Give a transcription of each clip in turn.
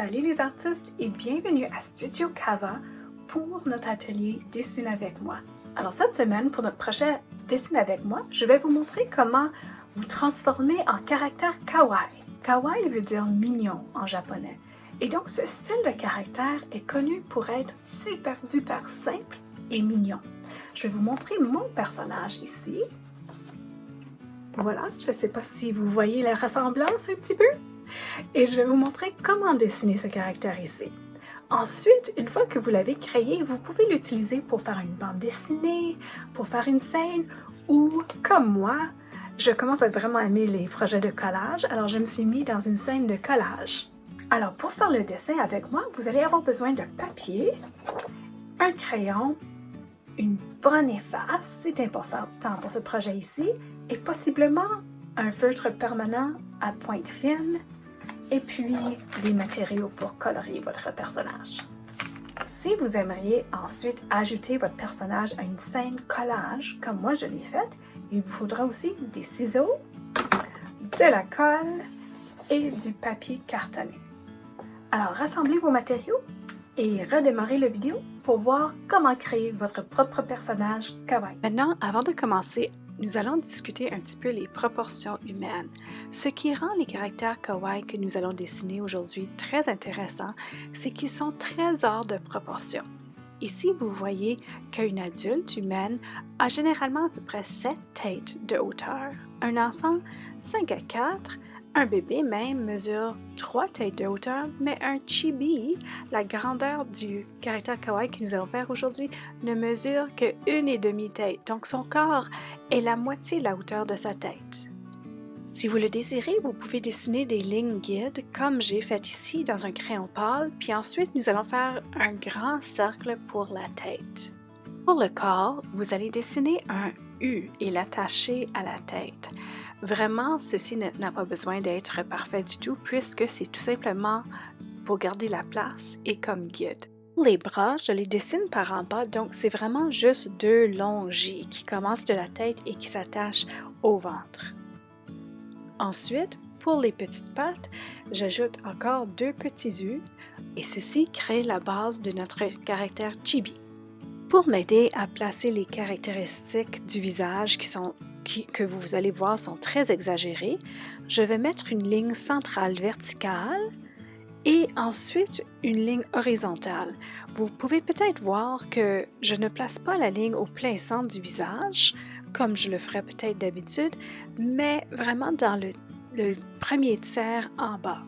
Salut les artistes et bienvenue à Studio Cava pour notre atelier Dessine avec moi. Alors cette semaine, pour notre projet Dessine avec moi, je vais vous montrer comment vous transformer en caractère kawaii. Kawaii veut dire mignon en japonais. Et donc ce style de caractère est connu pour être super duper simple et mignon. Je vais vous montrer mon personnage ici. Voilà, je ne sais pas si vous voyez la ressemblance un petit peu. Et je vais vous montrer comment dessiner ce caractère ici. Ensuite, une fois que vous l'avez créé, vous pouvez l'utiliser pour faire une bande dessinée, pour faire une scène ou, comme moi, je commence à vraiment aimer les projets de collage, alors je me suis mis dans une scène de collage. Alors, pour faire le dessin avec moi, vous allez avoir besoin de papier, un crayon, une bonne efface, c'est important pour ce projet ici, et possiblement un feutre permanent à pointe fine, et puis des matériaux pour colorier votre personnage. Si vous aimeriez ensuite ajouter votre personnage à une scène collage, comme moi je l'ai faite, il vous faudra aussi des ciseaux, de la colle et du papier cartonné. Alors rassemblez vos matériaux et redémarrez la vidéo pour voir comment créer votre propre personnage kawaii. Maintenant, avant de commencer, nous allons discuter un petit peu les proportions humaines. Ce qui rend les caractères kawaii que nous allons dessiner aujourd'hui très intéressants, c'est qu'ils sont très hors de proportion. Ici, vous voyez qu'une adulte humaine a généralement à peu près 7 têtes de hauteur. Un enfant, 5 à 4. Un bébé même mesure 3 têtes de hauteur, mais un chibi, la grandeur du caractère kawaii que nous allons faire aujourd'hui, ne mesure que 1,5 tête. Donc son corps est la moitié de la hauteur de sa tête. Si vous le désirez, vous pouvez dessiner des lignes guides comme j'ai fait ici dans un crayon pâle, puis ensuite nous allons faire un grand cercle pour la tête. Pour le corps, vous allez dessiner un U et l'attacher à la tête. Vraiment, ceci n'a pas besoin d'être parfait du tout puisque c'est tout simplement pour garder la place et comme guide. Pour les bras, je les dessine par en bas, donc c'est vraiment juste 2 longs J qui commencent de la tête et qui s'attachent au ventre. Ensuite, pour les petites pattes, j'ajoute encore 2 petits U et ceci crée la base de notre caractère chibi. Pour m'aider à placer les caractéristiques du visage que vous allez voir sont très exagérées, je vais mettre une ligne centrale verticale et ensuite une ligne horizontale. Vous pouvez peut-être voir que je ne place pas la ligne au plein centre du visage, comme je le ferais peut-être d'habitude, mais vraiment dans le premier tiers en bas.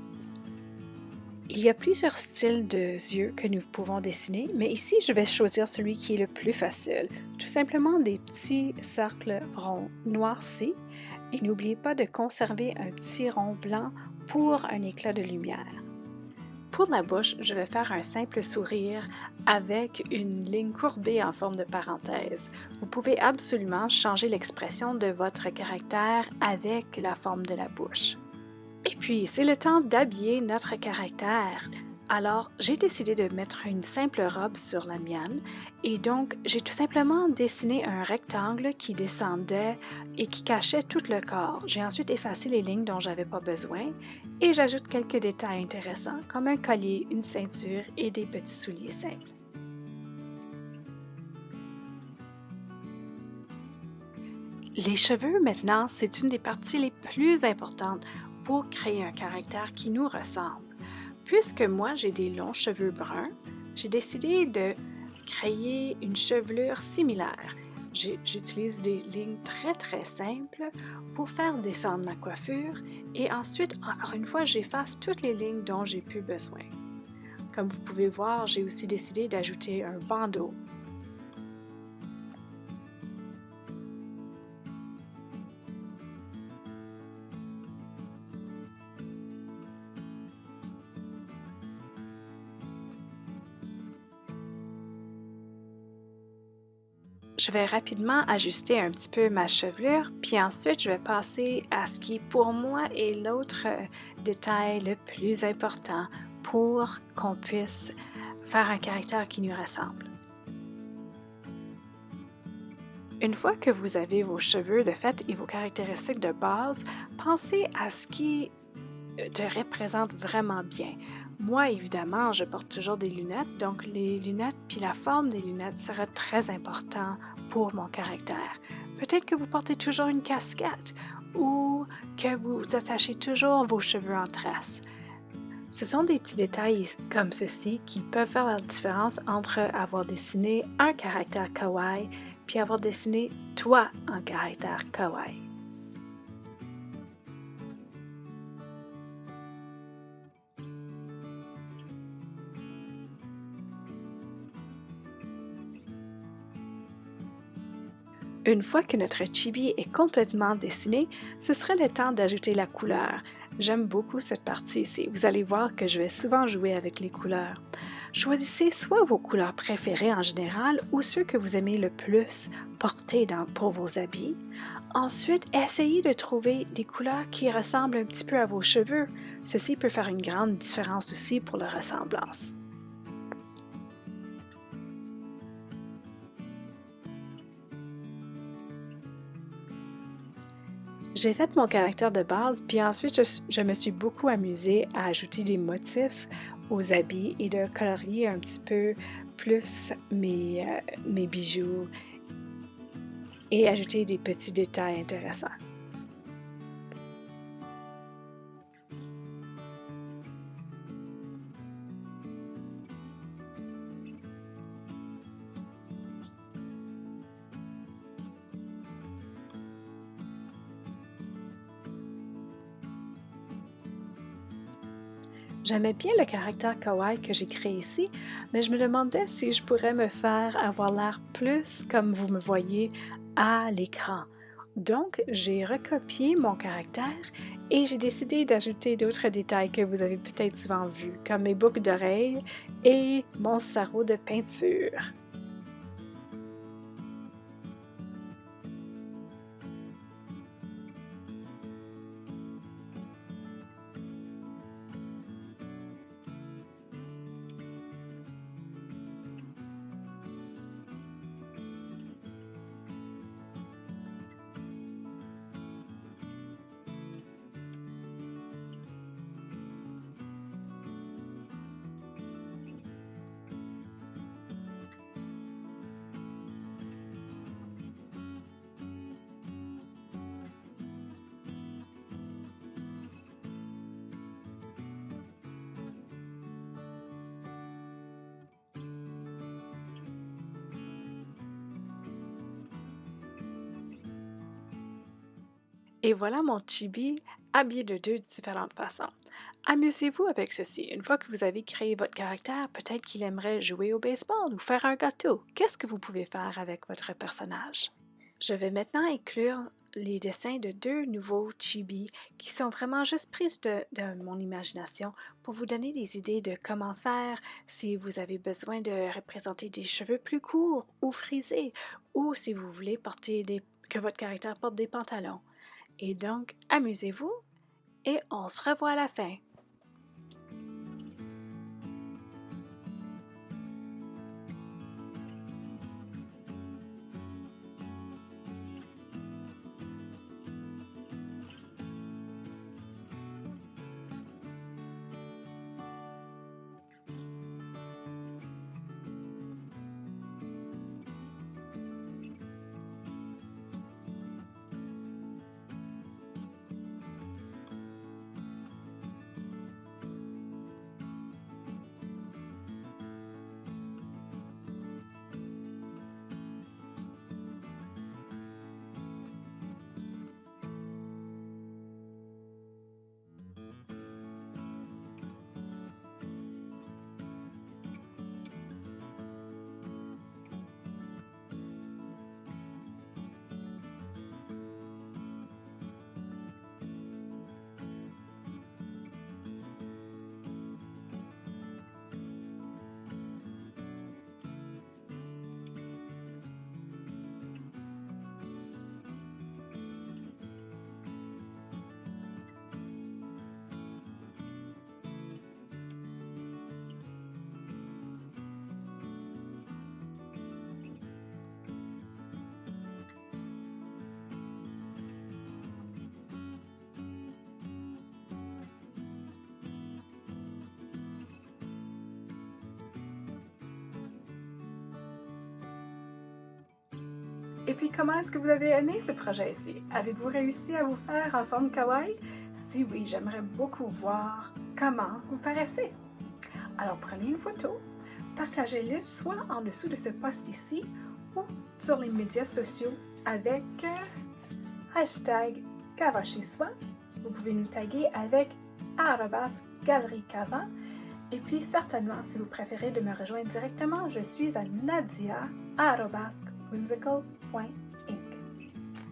Il y a plusieurs styles de yeux que nous pouvons dessiner, mais ici, je vais choisir celui qui est le plus facile. Tout simplement des petits cercles ronds noircis et n'oubliez pas de conserver un petit rond blanc pour un éclat de lumière. Pour la bouche, je vais faire un simple sourire avec une ligne courbée en forme de parenthèse. Vous pouvez absolument changer l'expression de votre caractère avec la forme de la bouche. Et puis, c'est le temps d'habiller notre caractère. Alors, j'ai décidé de mettre une simple robe sur la mienne et donc, j'ai tout simplement dessiné un rectangle qui descendait et qui cachait tout le corps. J'ai ensuite effacé les lignes dont j'avais pas besoin et j'ajoute quelques détails intéressants comme un collier, une ceinture et des petits souliers simples. Les cheveux, maintenant, c'est une des parties les plus importantes pour créer un caractère qui nous ressemble. Puisque moi j'ai des longs cheveux bruns, j'ai décidé de créer une chevelure similaire. J'utilise des lignes très simples pour faire descendre ma coiffure et ensuite, encore une fois, j'efface toutes les lignes dont j'ai plus besoin. Comme vous pouvez voir, j'ai aussi décidé d'ajouter un bandeau. Je vais rapidement ajuster un petit peu ma chevelure, puis ensuite je vais passer à ce qui pour moi est l'autre détail le plus important pour qu'on puisse faire un caractère qui nous ressemble. Une fois que vous avez vos cheveux de fait et vos caractéristiques de base, pensez à ce qui te représente vraiment bien. Moi, évidemment, je porte toujours des lunettes, donc les lunettes puis la forme des lunettes sera très important pour mon caractère. Peut-être que vous portez toujours une casquette ou que vous attachez toujours vos cheveux en tresse. Ce sont des petits détails comme ceci qui peuvent faire la différence entre avoir dessiné un caractère kawaii puis avoir dessiné toi en caractère kawaii. Une fois que notre chibi est complètement dessiné, ce serait le temps d'ajouter la couleur. J'aime beaucoup cette partie ici. Vous allez voir que je vais souvent jouer avec les couleurs. Choisissez soit vos couleurs préférées en général ou ceux que vous aimez le plus porter pour vos habits. Ensuite, essayez de trouver des couleurs qui ressemblent un petit peu à vos cheveux. Ceci peut faire une grande différence aussi pour la ressemblance. J'ai fait mon caractère de base, puis ensuite je me suis beaucoup amusée à ajouter des motifs aux habits et de colorier un petit peu plus mes bijoux et ajouter des petits détails intéressants. J'aimais bien le caractère kawaii que j'ai créé ici, mais je me demandais si je pourrais me faire avoir l'air plus comme vous me voyez à l'écran. Donc, j'ai recopié mon caractère et j'ai décidé d'ajouter d'autres détails que vous avez peut-être souvent vus, comme mes boucles d'oreilles et mon sarrau de peinture. Et voilà mon chibi habillé de deux différentes façons. Amusez-vous avec ceci. Une fois que vous avez créé votre caractère, peut-être qu'il aimerait jouer au baseball ou faire un gâteau. Qu'est-ce que vous pouvez faire avec votre personnage? Je vais maintenant inclure les dessins de deux nouveaux chibis qui sont vraiment juste prises de mon imagination pour vous donner des idées de comment faire si vous avez besoin de représenter des cheveux plus courts ou frisés ou si vous voulez que votre caractère porte des pantalons. Et donc, amusez-vous et on se revoit à la fin. Et puis, comment est-ce que vous avez aimé ce projet-ci? Avez-vous réussi à vous faire en forme kawaii? Si oui, j'aimerais beaucoup voir comment vous paraissez. Alors, prenez une photo, partagez-le soit en dessous de ce post ici ou sur les médias sociaux avec hashtag Kawashiswa. Vous pouvez nous taguer avec @galerie-kava. Et puis, certainement, si vous préférez de me rejoindre directement, je suis à nadia@whimsical.inc.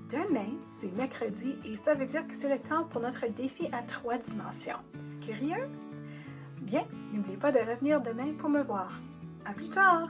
Demain, c'est mercredi et ça veut dire que c'est le temps pour notre défi à 3 dimensions. Curieux? Bien, n'oubliez pas de revenir demain pour me voir. À plus tard!